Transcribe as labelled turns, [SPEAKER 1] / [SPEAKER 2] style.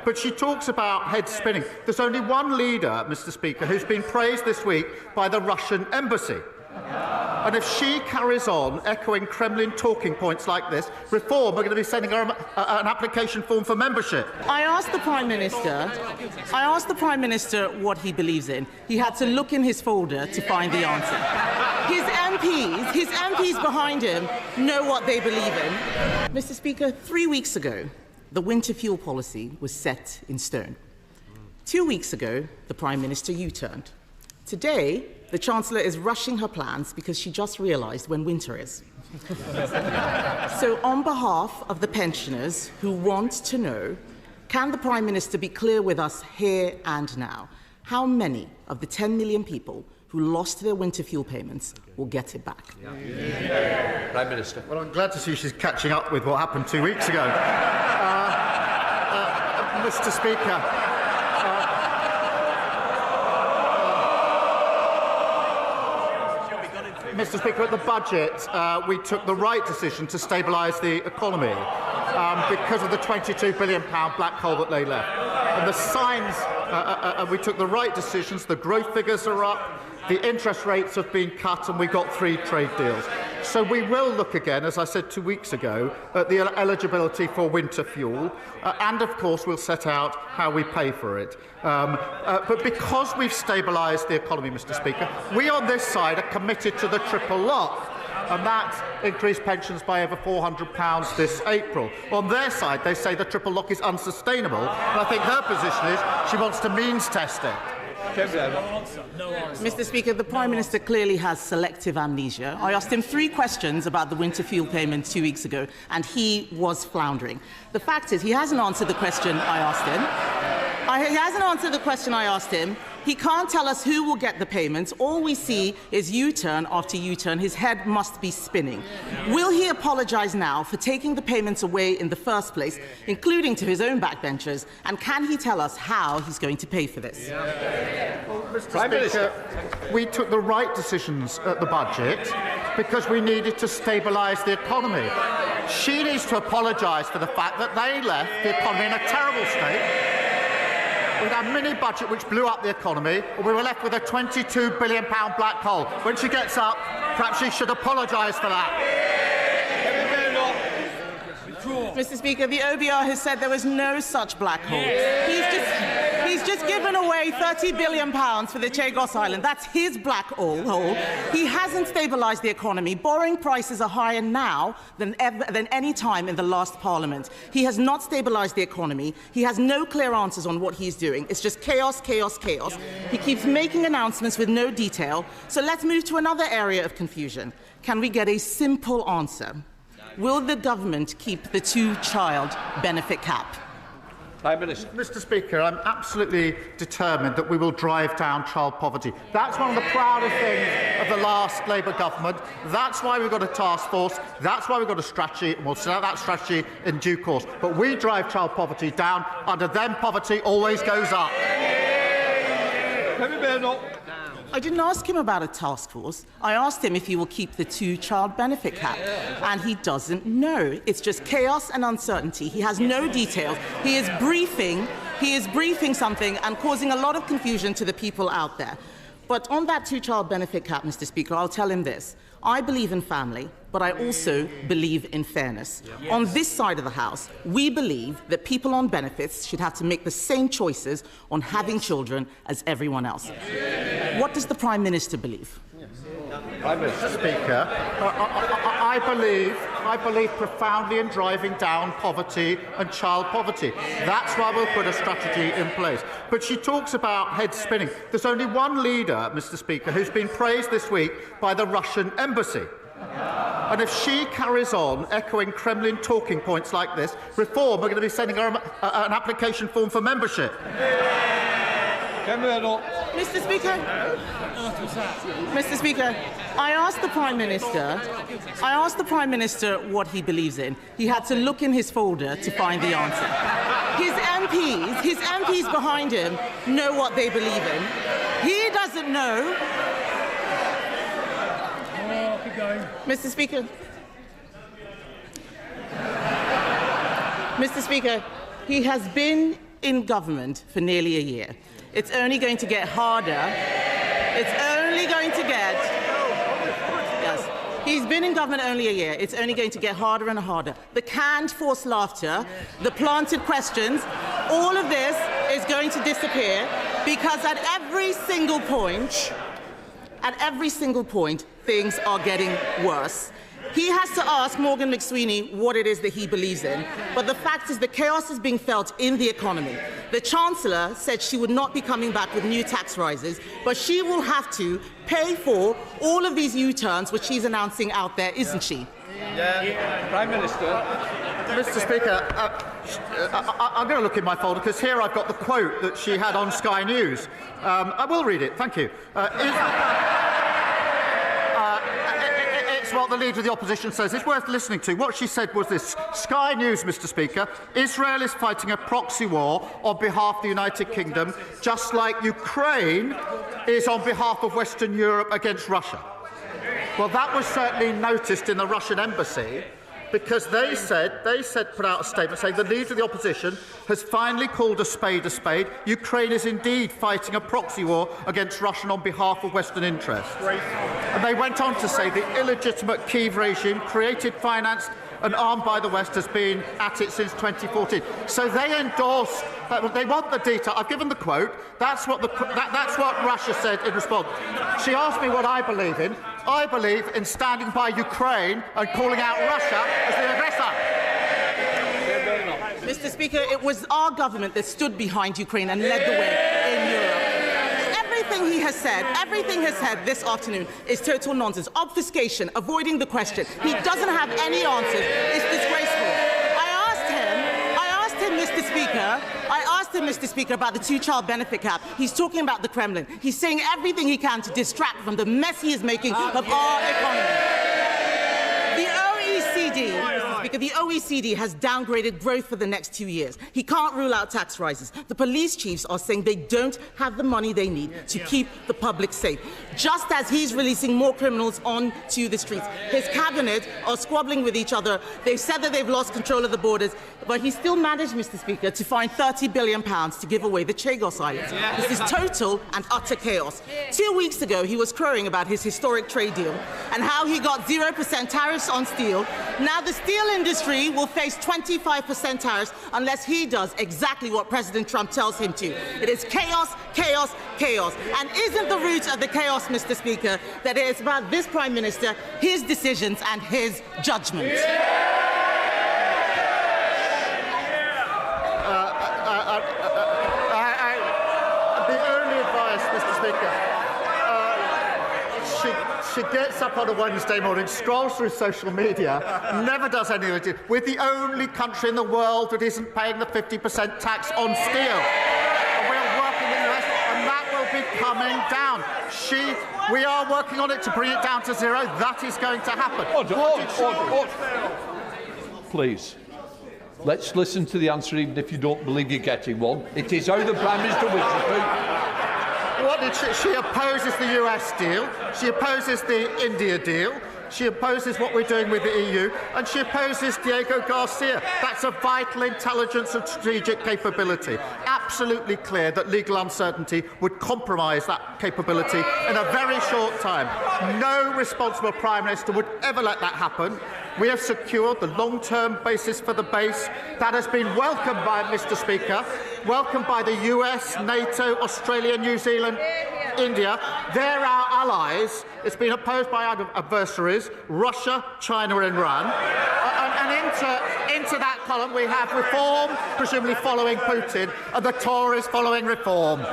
[SPEAKER 1] but she talks about heads spinning. There's only one leader, Mr. Speaker, who's been praised this week by the Russian embassy. And if she carries on echoing Kremlin talking points like this, Reform are going to be sending her an application form for membership.
[SPEAKER 2] I asked the Prime Minister what he believes in. He had to look in his folder to find the answer. His MPs behind him know what they believe in. Mr. Speaker, 3 weeks ago, the winter fuel policy was set in stone. 2 weeks ago, the Prime Minister U-turned. Today, the Chancellor is rushing her plans because she just realised when winter is. So, on behalf of the pensioners who want to know, can the Prime Minister be clear with us here and now? How many of the 10 million people who lost their winter fuel payments will get it back?
[SPEAKER 3] Prime Minister.
[SPEAKER 1] Well, I'm glad to see she's catching up with what happened 2 weeks ago. Mr. Speaker. Mr. Speaker, at the budget, we took the right decision to stabilise the economy because of the £22 billion black hole that they left. And the signs, we took the right decisions. The growth figures are up, the interest rates have been cut, and we got 3 trade deals. So we will look again, as I said 2 weeks ago, at the eligibility for winter fuel, and of course we'll set out how we pay for it. But because we've stabilised the economy, Mr. Speaker, we on this side are committed to the triple lock, and that increased pensions by over £400 this April. On their side, they say the triple lock is unsustainable, and I think her position is she wants to means test it.
[SPEAKER 2] Mr. Speaker, the Prime Minister clearly has selective amnesia. I asked him 3 questions about the winter fuel payment 2 weeks ago, and he was floundering. The fact is, he hasn't answered the question I asked him. He can't tell us who will get the payments. All we see is U-turn after U-turn. His head must be spinning. Will he apologise now for taking the payments away in the first place, including to his own backbenchers? And can he tell us how he's going to pay for this?
[SPEAKER 1] Well, Mr. Speaker, we took the right decisions at the budget because we needed to stabilise the economy. She needs to apologise for the fact that they left the economy in a terrible state. We had a mini-budget which blew up the economy, and we were left with a £22 billion black hole. When she gets up, perhaps she should apologise for that.
[SPEAKER 2] Mr. Speaker, the OBR has said there was no such black hole. He's just given away £30 billion for the Chagos Island. That's his black hole. He hasn't stabilised the economy. Borrowing prices are higher now than any time in the last Parliament. He has not stabilised the economy. He has no clear answers on what he's doing. It's just chaos, chaos, chaos. He keeps making announcements with no detail. So let's move to another area of confusion. Can we get a simple answer? Will the government keep the 2-child benefit cap?
[SPEAKER 3] Prime Minister.
[SPEAKER 1] Mr. Speaker, I'm absolutely determined that we will drive down child poverty. That's one of the proudest things of the last Labour government. That's why we've got a task force. That's why we've got a strategy, and we'll set out that strategy in due course. But we drive child poverty down. Under them, poverty always goes up.
[SPEAKER 3] Kemi Badenoch.
[SPEAKER 2] I didn't ask him about a task force. I asked him if he will keep the 2-child benefit cap, and he doesn't know. It's just chaos and uncertainty. He has no details. He is briefing something and causing a lot of confusion to the people out there. But on that 2-child benefit cap, Mr. Speaker, I'll tell him this. I believe in family, but I also believe in fairness. Yes. On this side of the House, we believe that people on benefits should have to make the same choices on having children as everyone else. Yes. What does the Prime Minister believe?
[SPEAKER 1] Mr. Speaker, I believe profoundly in driving down poverty and child poverty. That's why we'll put a strategy in place. But she talks about heads spinning. There's only one leader, Mr. Speaker, who's been praised this week by the Russian embassy. And if she carries on echoing Kremlin talking points like this, Reform are going to be sending her an application form for membership.
[SPEAKER 2] Mr. Speaker, I asked the Prime Minister what he believes in. He had to look in his folder to find the answer. His MPs behind him know what they believe in. He doesn't know. Mr. Speaker, he has been in government for nearly a year. It's only going to get harder. It's only going to get... Yes. He's been in government only a year. It's only going to get harder and harder. The canned forced laughter, the planted questions, all of this is going to disappear because at every single point, things are getting worse. He has to ask Morgan McSweeney what it is that he believes in. But the fact is the chaos is being felt in the economy. The Chancellor said she would not be coming back with new tax rises, but she will have to pay for all of these U-turns which she's announcing out there, isn't she?
[SPEAKER 3] Yeah. Prime Minister.
[SPEAKER 1] Mr. Speaker, I'm going to look in my folder because here I've got the quote that she had on Sky News. I will read it, thank you. It's what the Leader of the Opposition says. It's worth listening to. What she said was this. Sky News, Mr. Speaker, Israel is fighting a proxy war on behalf of the United Kingdom, just like Ukraine is on behalf of Western Europe against Russia. Well, that was certainly noticed in the Russian embassy, because they put out a statement saying the Leader of the Opposition has finally called a spade a spade. Ukraine is indeed fighting a proxy war against Russia on behalf of Western interests. And they went on to say the illegitimate Kyiv regime, created, financed and armed by the West, has been at it since 2014. So they endorsed, they want the detail. I've given the quote. That's what Russia said in response. She asked me what I believe in. I believe in standing by Ukraine and calling out Russia as the aggressor.
[SPEAKER 2] Mr. Speaker, it was our government that stood behind Ukraine and led the way in Europe. Everything he has said this afternoon is total nonsense. Obfuscation, avoiding the question. He doesn't have any answers. It's disgraceful. I asked him, Mr. Speaker, about the two-child benefit cap. He's talking about the Kremlin. He's saying everything he can to distract from the mess he is making of our economy. The OECD has downgraded growth for the next 2 years. He can't rule out tax rises. The police chiefs are saying they don't have the money they need to keep the public safe. Just as he's releasing more criminals onto the streets. His cabinet are squabbling with each other. They've said that they've lost control of the borders, but he still managed, Mr. Speaker, to find £30 billion to give away the Chagos Islands. This is total and utter chaos. 2 weeks ago, he was crowing about his historic trade deal and how he got 0% tariffs on steel. Now the steel industry will face 25% tariffs unless he does exactly what President Trump tells him to. It is chaos, chaos, chaos. And isn't the root of the chaos, Mr. Speaker, that it is about this Prime Minister, his decisions and his judgment?
[SPEAKER 1] The only advice, Mr. Speaker, she gets up on a Wednesday morning, scrolls through social media, never does anything. We're the only country in the world that isn't paying the 50% tax on steel. And we're working in the US, and that will be coming down. We are working on it to bring it down to zero. That is going to happen.
[SPEAKER 3] Order. Please. Let's listen to the answer, even if you don't believe you're getting one. It is how the Prime Minister wishes to.
[SPEAKER 1] What did she opposes the US deal, she opposes the India deal, she opposes what we're doing with the EU, and she opposes Diego Garcia. That's a vital intelligence and strategic capability. Absolutely clear that legal uncertainty would compromise that capability in a very short time. No responsible Prime Minister would ever let that happen. We have secured the long-term basis for the base. That has been welcomed by, Mr. Speaker, welcomed by the US, NATO, Australia, New Zealand, India. They're our allies. It's been opposed by our adversaries, Russia, China and Iran. And into that column we have reform, presumably following Putin, and the Tories following reform.